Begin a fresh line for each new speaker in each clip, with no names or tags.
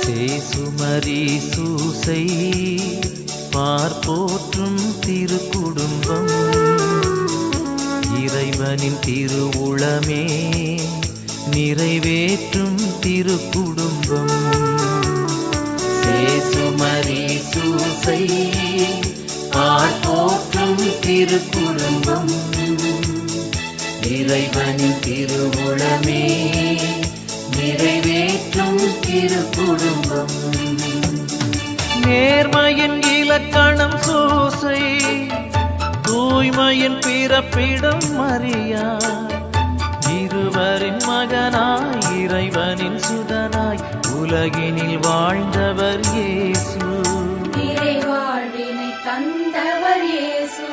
சேசுமரி சூசை பார்ப்போற்றும் திருக்குடும்பம், இறைவனின் திருவுளமே நிறைவேற்றும் திருக்குடும்பம். சேசுமரி சூசை பார்ப்போற்றும் திருக்குடும்பம், இறைவனின் திருவுளமே நிறைவேற்றும் திருக்குடும்பம். நேர்மையின் இலக்கணம் சூசை, தூய்மையின் பிறப்பிடம் மரியா, இருவரின் மகனாய் இறைவனின் சுதனாய் உலகினில் வாழ்ந்தவர் இயேசு.
இறைவாழ்வினை தந்தவர் இயேசு.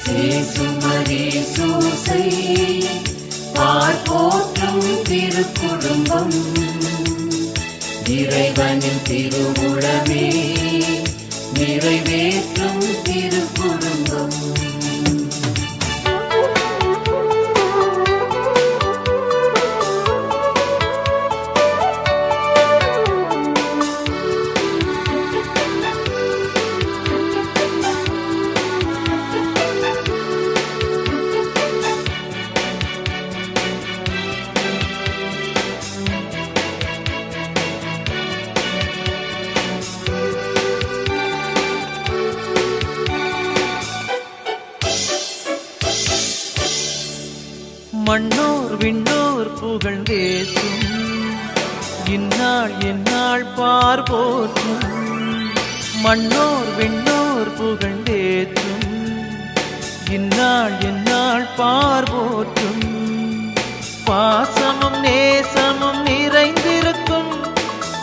சேசுமரி சூசை பார்ப்போற்றும் திருக்குடும்பம், இறைவனின் திருவுளமே நிறைவேற்றும் திருக்குடும்பம். மண்ணோர் விண்ணோர் புகழ்ந்தேற்றும், இந்நாள் எந்நாள் பார்போற்றும். மண்ணோர் விண்ணோர் புகழ்ந்தேற்றும், இந்நாள் எந்நாள் பார்போற்றும். பாசமும் நேசமும் நிறைந்திருக்கும்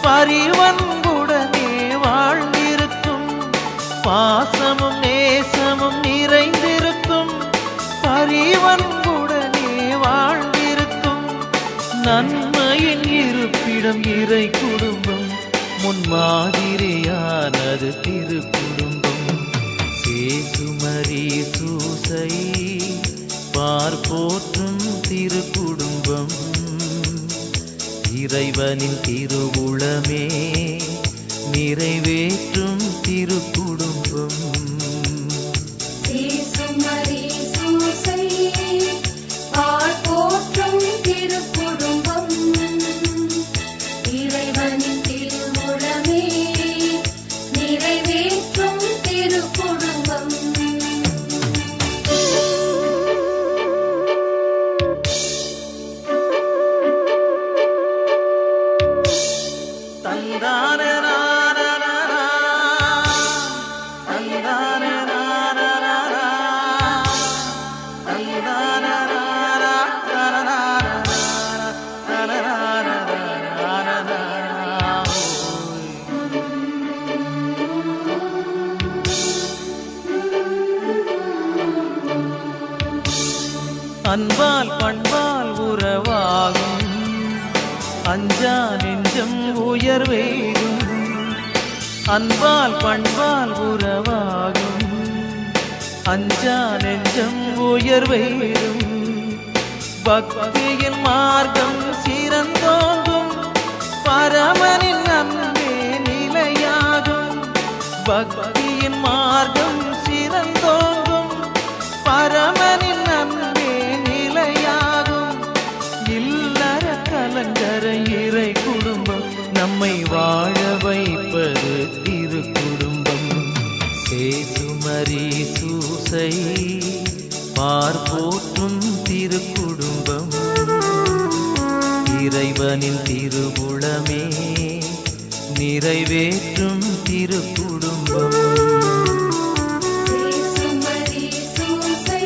பரிவன்புடனே வாழ்ந்திருக்கும். பாசமும் நேசமும் நிறைந்திருக்கும் பரிவன்புடனே வாழ்ந்திருக்கும். நன்மையின் இருப்பிடம் இறை குடும்பம், முன்மாதிரியானது திருக்குடும்பம். சேசுமரி சூசை பார்ப்போற்றும் திருக்குடும்பம், இறைவனின் திருவுளமே நிறைவேற்றும் திருக்குடும்பம்.
சேசுமரி சூசை பார்ப்போற்றும் திருக்குடும்பம், இறைவனின் திருவுளமே நிறைவேற்றும் திருக்குடும்பம்.
அன்பால் பண்பால் உறவாகும், அஞ்சா நெஞ்சம் உயர்வேகும். அன்பால் பண்பால் உறவாகும், அஞ்சா நெஞ்சம் உயர்வேகும். பக்தியின் மார்க்கம் சிறந்தோங்கும், பரமனின் அன்பே நிலையாகும். பக்தியின் மார்க்கம் சிறந்தோங்கும், பரமனின் அன்பே நிலையாகும். இல்லற கலங்கர இறை குடும்பம், நம்மை வாழ வைப்பது திருக்குடும்பம். சேசுமரி சூசை பார்ப்போற்றும் திருக்குடும்பம், இறைவனின் திருவுளமே நிறைவேற்றும் திருக்குடும்பம்.
சேசுமரி சூசை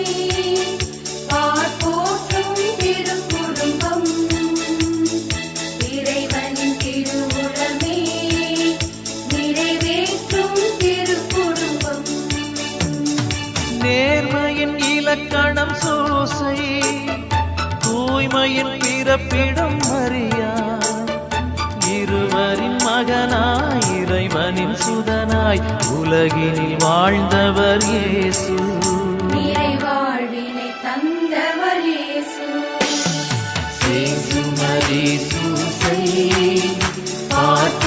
பார்ப்போற்றும் திருக்குடும்பம், இறைவனின் திருவுளமே நிறைவேற்றும் திருக்குடும்பம்.
நேர்மையின் இலக்கணம் சூசை, தூய்மையின் பிறப்பிடம் மரியா, இருவரின் மகனாய் இறைவனின் சுதனாய் உலகினில் வாழ்ந்தவர் இயேசு.
இறைவாழ்வினை தந்தவர் இயேசு.
சேசுமரி சூசை பார்ப்போற்றும்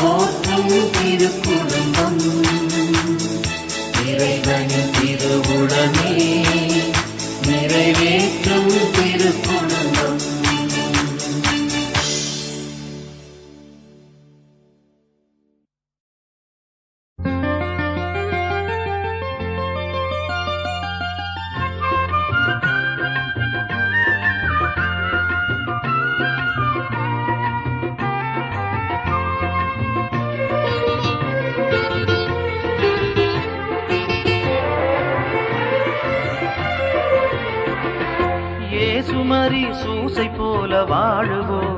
மரி சூசை போல வாழுவோம்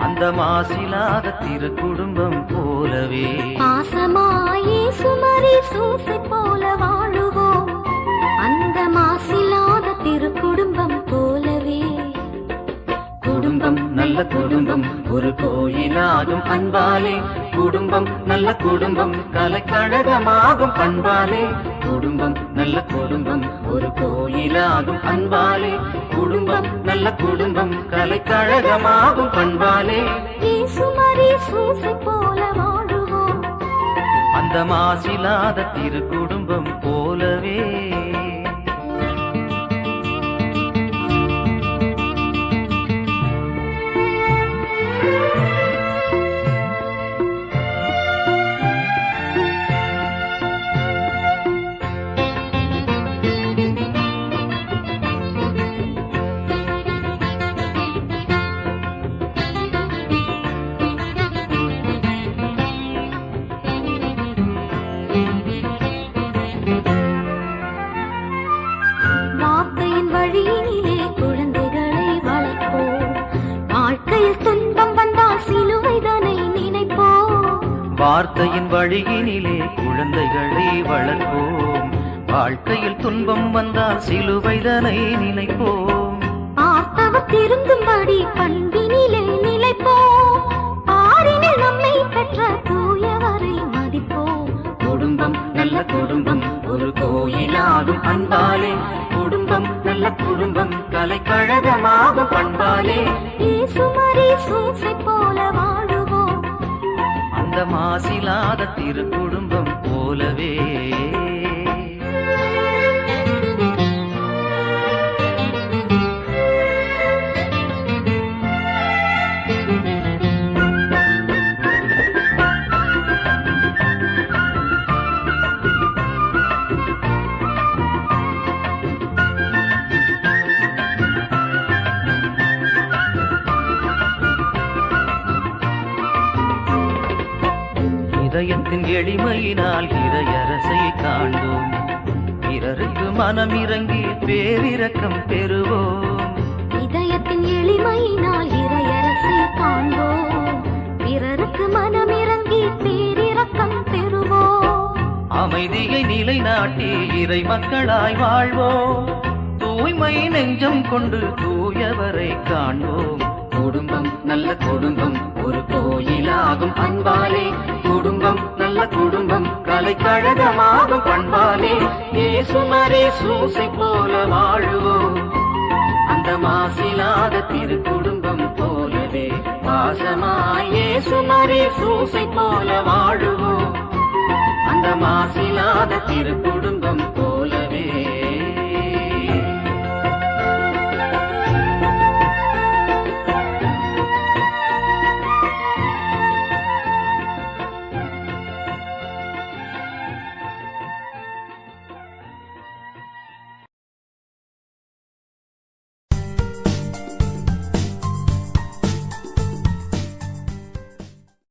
அந்த மாசிலாத திரு குடும்பம் போலவே.
பாசமாயே சுமரி சூசை போல வாழுவோம் அந்த மாசிலாத திரு குடும்பம் போலவே.
குடும்பம் நல்ல குடும்பம் ஒரு கோயிலாகும் அன்பாலே, குடும்பம் நல்ல குடும்பம் கலைக்கழகமாகும் பண்பாலே. குடும்பம் நல்ல குடும்பம் ஒரு கோயிலாகும் அன்பாலே, குடும்பம் நல்ல குடும்பம் கலைக்கழகமாகும் பண்பாலே.
சுமரி சூசை போல வாழுவோம்
அந்த மாசிலாத திரு குடும்பம் போலவே.
வார்த்தையின் வழியிலே குழந்தைகளை வளர்ப்போம் வாழ்க்கையில் துன்பம் வந்தால் சிலுவைதனை நினைப்போம்.
வார்த்தையின் வழியினிலே குழந்தைகளை வளர்ப்போம் வாழ்க்கையில் துன்பம் வந்தால் சிலுவைதனை நினைப்போம்.
பார்த்தவர் திருந்தும்படி பண்பினிலே நிலைப்போம் ஆறினில் நம்மை பெற்ற தூயவரை மதிப்போம்.
குடும்பம் நல்ல குடும்பம் ஒரு கோயிலாகும் அன்பாலே, குடும்பம் நல்ல குடும்பம் கலைக்கழகமாகும் பண்பாலே.
சுமரி சூசை போல வாழுவோம்
அந்த மாசிலாத திரு குடும்பம் போலவே. இதயத்தின் எளிமையினால் இறையரசை காண்போம், பிறருக்கு மனமிறங்கி பேரிரக்கம் பெறுவோம்.
இதயத்தின் எளிமையினால் இறையரசை காண்போம் பிறருக்கு மனமிறங்கி பேரிரக்கம் பெறுவோம்.
அமைதியை நிலைநாட்டி இறை மக்களாய் வாழ்வோம், தூய்மை நெஞ்சம் கொண்டு தூயவரை காண்போம். குடும்பம் நல்ல குடும்பம் ஒரு கோயிலாகும் அன்பாலே, குடும்பம் நல்ல குடும்பம் கலைக்கழகமாகும் பண்பாலே. சுமரி சூசை போல வாழுவோம் அந்த மாசிலாத திரு குடும்பம் போலவே. பாசமாயே சுமரி சூசை போல வாழுவோம் அந்த மாசிலாத திரு குடும்பம் போலவே.